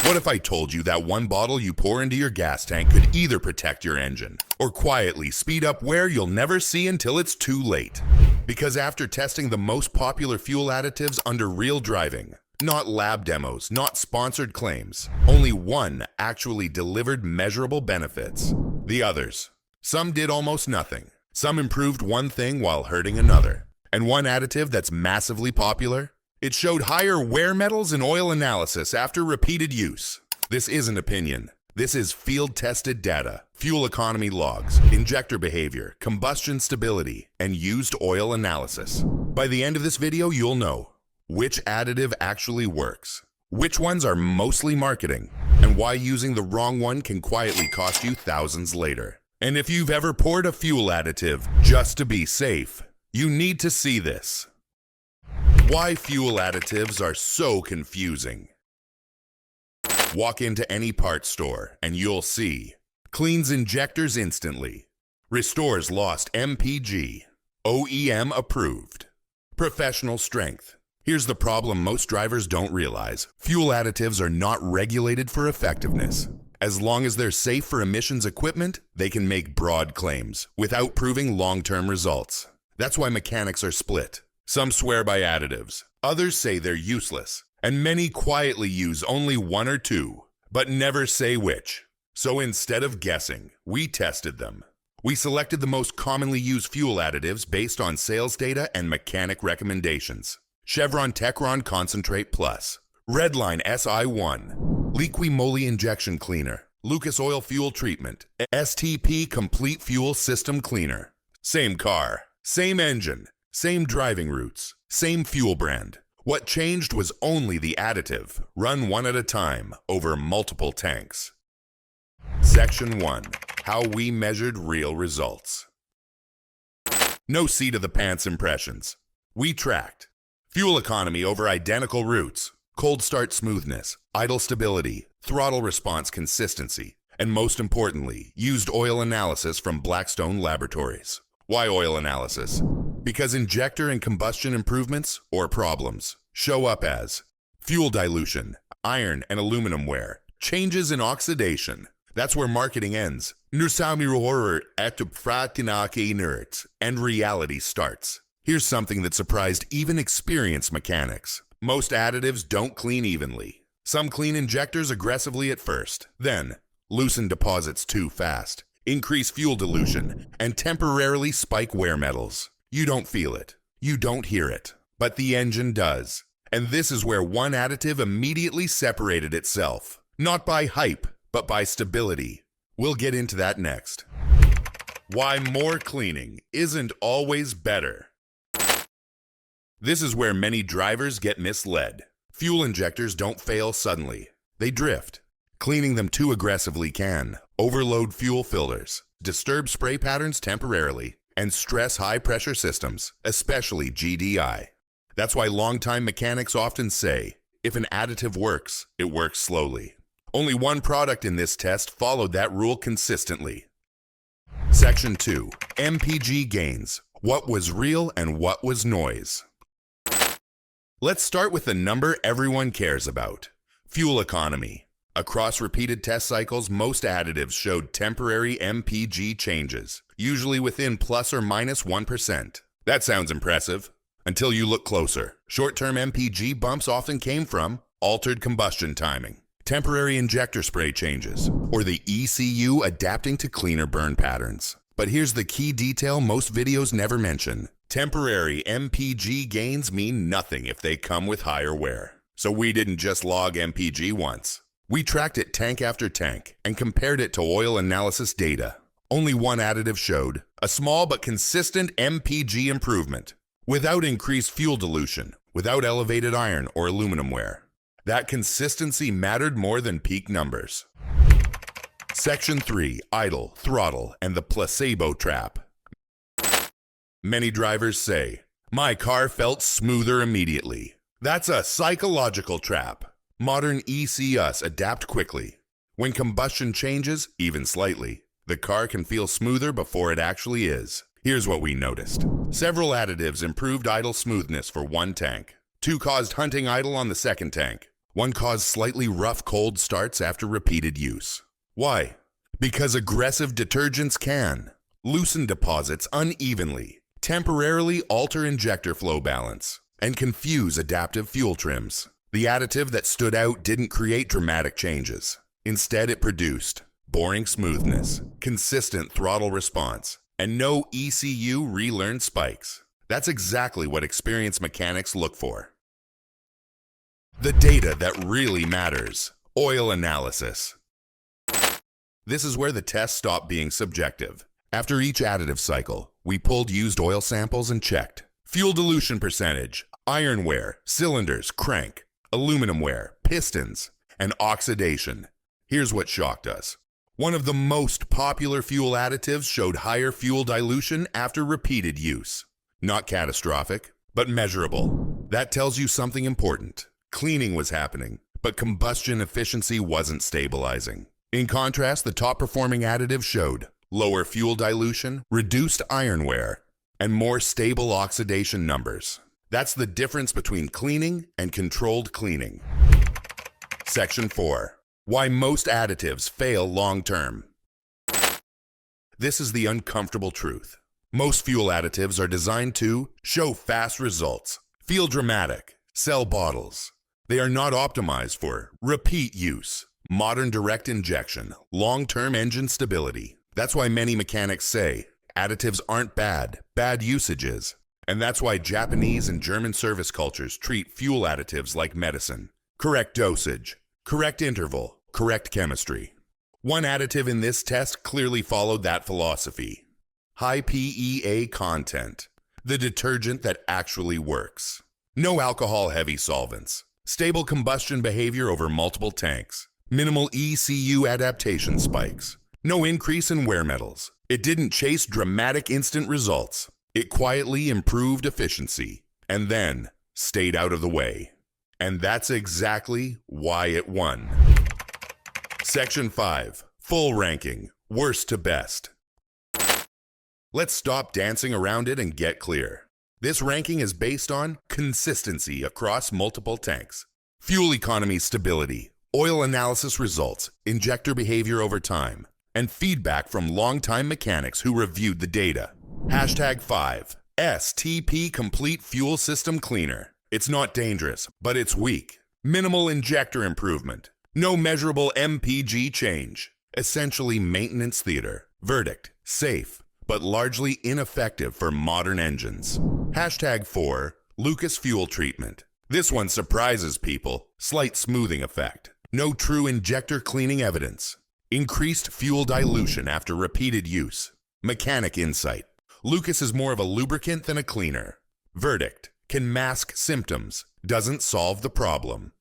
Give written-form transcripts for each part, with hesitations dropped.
What if I told you that one bottle you pour into your gas tank could either protect your engine or quietly speed up wear you'll never see until it's too late? Because after testing the most popular fuel additives under real driving, not lab demos, not sponsored claims, only one actually delivered measurable benefits. The others, some did almost nothing. Some improved one thing while hurting another. And one additive that's massively popular? It showed higher wear metals in oil analysis after repeated use. This isn't opinion. This is field-tested data, fuel economy logs, injector behavior, combustion stability, and used oil analysis. By the end of this video, you'll know which additive actually works, which ones are mostly marketing, and why using the wrong one can quietly cost you thousands later. And if you've ever poured a fuel additive just to be safe, you need to see this. Why fuel additives are so confusing. Walk into any parts store and you'll see. Cleans injectors instantly. Restores lost MPG. OEM approved. Professional strength. Here's the problem most drivers don't realize. Fuel additives are not regulated for effectiveness. As long as they're safe for emissions equipment, they can make broad claims without proving long-term results. That's why mechanics are split. Some swear by additives, others say they're useless, and many quietly use only one or two, but never say which. So instead of guessing, we tested them. We selected the most commonly used fuel additives based on sales data and mechanic recommendations. Chevron Techron Concentrate Plus, Redline SI1, Liqui Moly Injection Cleaner, Lucas Oil Fuel Treatment, STP Complete Fuel System Cleaner. Same car, same engine, same driving routes, same fuel brand. What changed was only the additive, run one at a time over multiple tanks. Section 1. How we measured real results. No seat of the pants impressions. We tracked fuel economy over identical routes, cold start smoothness, idle stability, throttle response consistency, and most importantly, used oil analysis from Blackstone Laboratories. Why oil analysis? Because injector and combustion improvements, or problems, show up as fuel dilution, iron and aluminum wear, changes in oxidation. That's where marketing ends. And reality starts. Here's something that surprised even experienced mechanics. Most additives don't clean evenly. Some clean injectors aggressively at first, then loosen deposits too fast, increase fuel dilution, and temporarily spike wear metals. You don't feel it, you don't hear it, but the engine does. And this is where one additive immediately separated itself. Not by hype, but by stability. We'll get into that next. Why more cleaning isn't always better. This is where many drivers get misled. Fuel injectors don't fail suddenly. They drift. Cleaning them too aggressively can overload fuel filters, disturb spray patterns temporarily, and stress high-pressure systems, especially GDI. That's why longtime mechanics often say, if an additive works, it works slowly. Only one product in this test followed that rule consistently. Section 2. MPG gains. What was real and what was noise? Let's start with the number everyone cares about. Fuel economy. Across repeated test cycles, most additives showed temporary MPG changes, usually within plus or minus 1%. That sounds impressive, until you look closer. Short-term MPG bumps often came from altered combustion timing, temporary injector spray changes, or the ECU adapting to cleaner burn patterns. But here's the key detail most videos never mention. Temporary MPG gains mean nothing if they come with higher wear. So we didn't just log MPG once. We tracked it tank after tank and compared it to oil analysis data. Only one additive showed a small but consistent MPG improvement, without increased fuel dilution, without elevated iron or aluminum wear. That consistency mattered more than peak numbers. Section 3. Idle, throttle, and the placebo trap. Many drivers say, my car felt smoother immediately. That's a psychological trap. Modern ECUs adapt quickly. When combustion changes, even slightly, the car can feel smoother before it actually is. Here's what we noticed. Several additives improved idle smoothness for one tank. 2 caused hunting idle on the second tank. One caused slightly rough cold starts after repeated use. Why? Because aggressive detergents can loosen deposits unevenly, temporarily alter injector flow balance, and confuse adaptive fuel trims. The additive that stood out didn't create dramatic changes. Instead, it produced boring smoothness, consistent throttle response, and no ECU relearned spikes. That's exactly what experienced mechanics look for. The data that really matters: oil analysis. This is where the test stopped being subjective. After each additive cycle, we pulled used oil samples and checked fuel dilution percentage, iron wear, cylinders, crank, aluminum wear, pistons, and oxidation. Here's what shocked us. One of the most popular fuel additives showed higher fuel dilution after repeated use. Not catastrophic, but measurable. That tells you something important. Cleaning was happening, but combustion efficiency wasn't stabilizing. In contrast, the top-performing additive showed lower fuel dilution, reduced iron wear, and more stable oxidation numbers. That's the difference between cleaning and controlled cleaning. Section 4. Why most additives fail long-term. This is the uncomfortable truth. Most fuel additives are designed to show fast results, feel dramatic, sell bottles. They are not optimized for repeat use, modern direct injection, long-term engine stability. That's why many mechanics say additives aren't bad, bad usage is. And that's why Japanese and German service cultures treat fuel additives like medicine. Correct dosage, correct interval, correct chemistry. One additive in this test clearly followed that philosophy. High PEA content, the detergent that actually works. No alcohol-heavy solvents. Stable combustion behavior over multiple tanks. Minimal ECU adaptation spikes. No increase in wear metals. It didn't chase dramatic instant results. It quietly improved efficiency and then stayed out of the way. And that's exactly why it won. Section 5. Full ranking. Worst to best. Let's stop dancing around it and get clear. This ranking is based on consistency across multiple tanks, fuel economy stability, oil analysis results, injector behavior over time, and feedback from longtime mechanics who reviewed the data. Hashtag 5. STP Complete Fuel System Cleaner. It's not dangerous, but it's weak. Minimal injector improvement. No measurable MPG change. Essentially maintenance theater. Verdict: safe, but largely ineffective for modern engines. Hashtag 4. Lucas Fuel Treatment. This one surprises people. Slight smoothing effect. No true injector cleaning evidence. Increased fuel dilution after repeated use. Mechanic insight. Lucas is more of a lubricant than a cleaner. Verdict: can mask symptoms, doesn't solve the problem.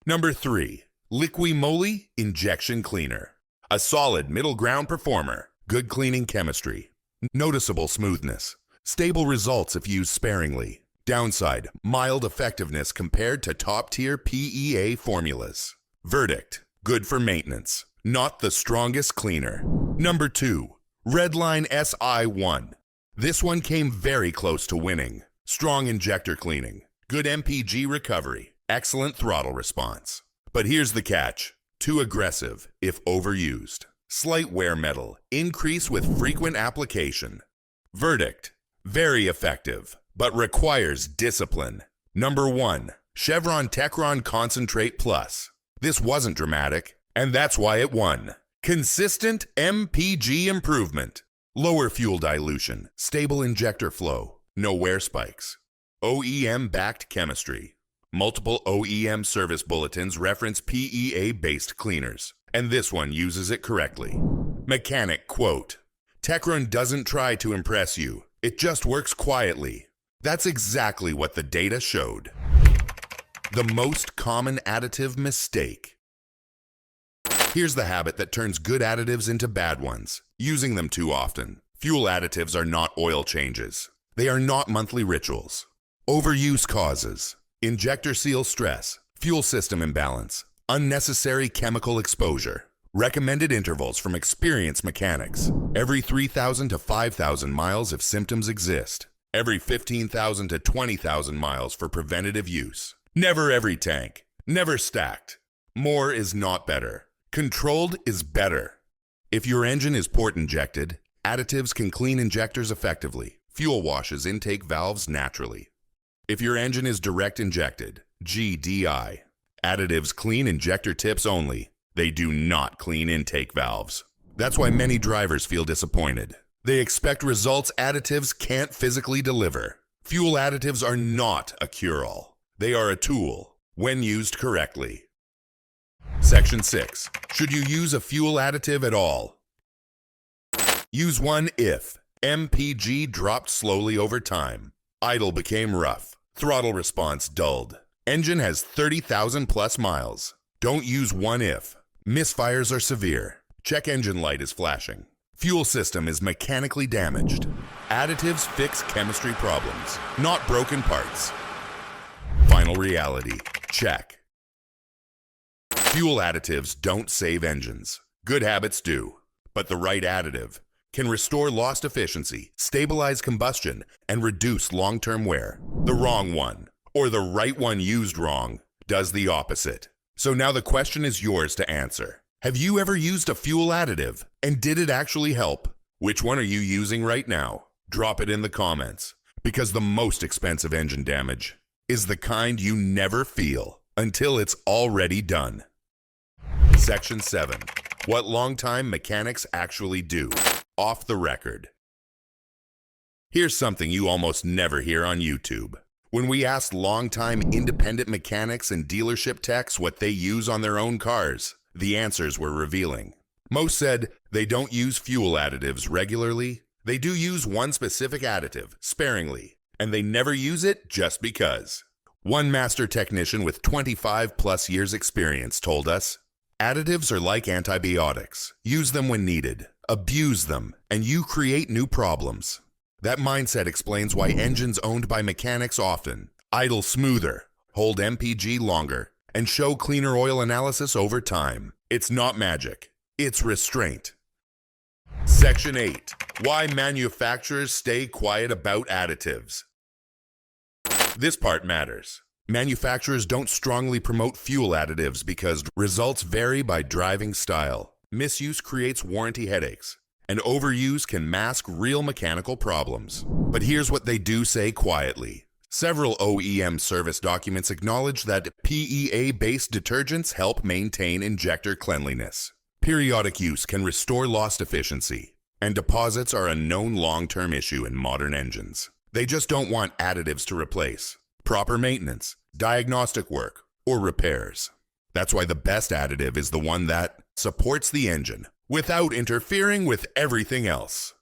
Number 3. Liqui Moly Injection Cleaner. A solid middle ground performer. Good cleaning chemistry. Noticeable smoothness. Stable results if used sparingly. Downside: mild effectiveness compared to top-tier PEA formulas. Verdict: good for maintenance. Not the strongest cleaner. Number 2. Redline SI1. This one came very close to winning. Strong injector cleaning. Good MPG recovery. Excellent throttle response. But here's the catch. Too aggressive if overused. Slight wear metal. Increase with frequent application. Verdict: very effective, but requires discipline. Number 1. Chevron Techron Concentrate Plus. This wasn't dramatic, and that's why it won. Consistent MPG improvement. Lower fuel dilution. Stable injector flow. No wear spikes. OEM-backed chemistry. Multiple OEM service bulletins reference PEA-based cleaners, and this one uses it correctly. Mechanic quote: Techron doesn't try to impress you. It just works quietly. That's exactly what the data showed. The most common additive mistake. Here's the habit that turns good additives into bad ones: using them too often. Fuel additives are not oil changes. They are not monthly rituals. Overuse causes injector seal stress, fuel system imbalance, unnecessary chemical exposure. Recommended intervals from experienced mechanics: every 3,000 to 5,000 miles if symptoms exist. Every 15,000 to 20,000 miles for preventative use. Never every tank. Never stacked. More is not better. Controlled is better. If your engine is port injected, Additives can clean injectors effectively. Fuel washes intake valves naturally. If your engine is direct injected, GDI, Additives clean injector tips only. They do not clean intake valves. That's why many drivers feel disappointed. They expect results Additives can't physically deliver. Fuel additives are not a cure-all. They are a tool when used correctly. Section 6. Should you use a fuel additive at all? Use one if MPG dropped slowly over time, idle became rough, throttle response dulled, engine has 30,000 plus miles. Don't use one if misfires are severe, check engine light is flashing, fuel system is mechanically damaged. Additives fix chemistry problems, not broken parts. Final reality, check. Fuel additives don't save engines. Good habits do, but the right additive can restore lost efficiency, stabilize combustion, and reduce long-term wear. The wrong one, or the right one used wrong, does the opposite. So now the question is yours to answer. Have you ever used a fuel additive, and did it actually help? Which one are you using right now? Drop it in the comments, because the most expensive engine damage is the kind you never feel until it's already done. Section 7. What long-time mechanics actually do. Off the record. Here's something you almost never hear on YouTube. When we asked long-time independent mechanics and dealership techs what they use on their own cars, the answers were revealing. Most said they don't use fuel additives regularly. They do use one specific additive, sparingly, and they never use it just because. One master technician with 25 plus years experience told us, additives are like antibiotics. Use them when needed, abuse them, and you create new problems. That mindset explains why engines owned by mechanics often idle smoother, hold MPG longer, and show cleaner oil analysis over time. It's not magic, it's restraint. Section 8. Why manufacturers stay quiet about additives. This part matters. Manufacturers don't strongly promote fuel additives because results vary by driving style. Misuse creates warranty headaches, and overuse can mask real mechanical problems. But here's what they do say quietly. Several OEM service documents acknowledge that PEA-based detergents help maintain injector cleanliness. Periodic use can restore lost efficiency, and deposits are a known long-term issue in modern engines. They just don't want additives to replace proper maintenance, diagnostic work, or repairs. That's why the best additive is the one that supports the engine without interfering with everything else.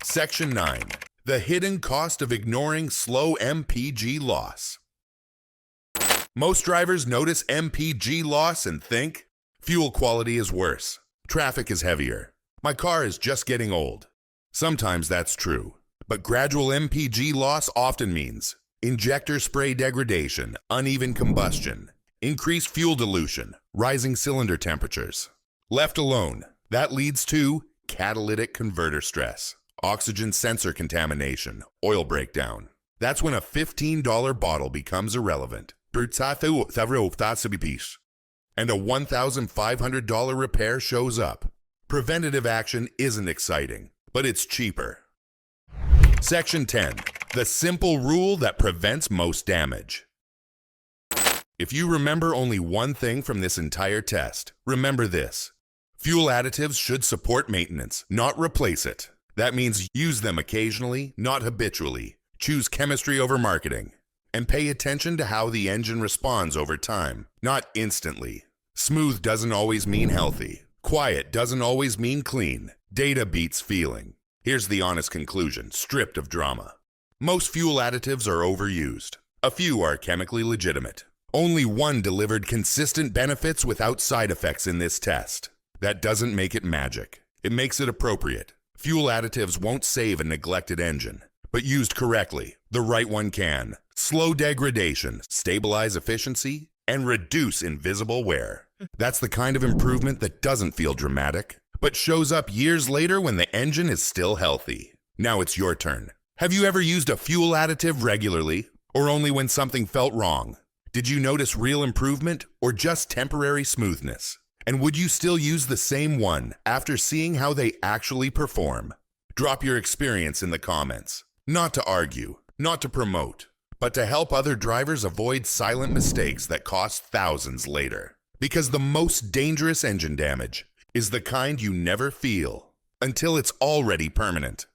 Section 9. The hidden cost of ignoring slow MPG loss. Most drivers notice MPG loss and think, fuel quality is worse, traffic is heavier, my car is just getting old. Sometimes that's true, but gradual MPG loss often means injector spray degradation, uneven combustion, increased fuel dilution, rising cylinder temperatures. Left alone, that leads to catalytic converter stress, oxygen sensor contamination, oil breakdown. That's when a $15 bottle becomes irrelevant, and a $1,500 repair shows up. Preventative action isn't exciting, but it's cheaper. Section 10. The simple rule that prevents most damage. If you remember only one thing from this entire test, remember this. Fuel additives should support maintenance, not replace it. That means use them occasionally, not habitually. Choose chemistry over marketing. And pay attention to how the engine responds over time, not instantly. Smooth doesn't always mean healthy. Quiet doesn't always mean clean. Data beats feeling. Here's the honest conclusion, stripped of drama. Most fuel additives are overused. A few are chemically legitimate. Only one delivered consistent benefits without side effects in this test. That doesn't make it magic. It makes it appropriate. Fuel additives won't save a neglected engine, but used correctly, the right one can. Slow degradation, stabilize efficiency, and reduce invisible wear. That's the kind of improvement that doesn't feel dramatic, but shows up years later when the engine is still healthy. Now it's your turn. Have you ever used a fuel additive regularly, or only when something felt wrong? Did you notice real improvement or just temporary smoothness? And would you still use the same one after seeing how they actually perform? Drop your experience in the comments. Not to argue, not to promote, but to help other drivers avoid silent mistakes that cost thousands later. Because the most dangerous engine damage is the kind you never feel until it's already permanent.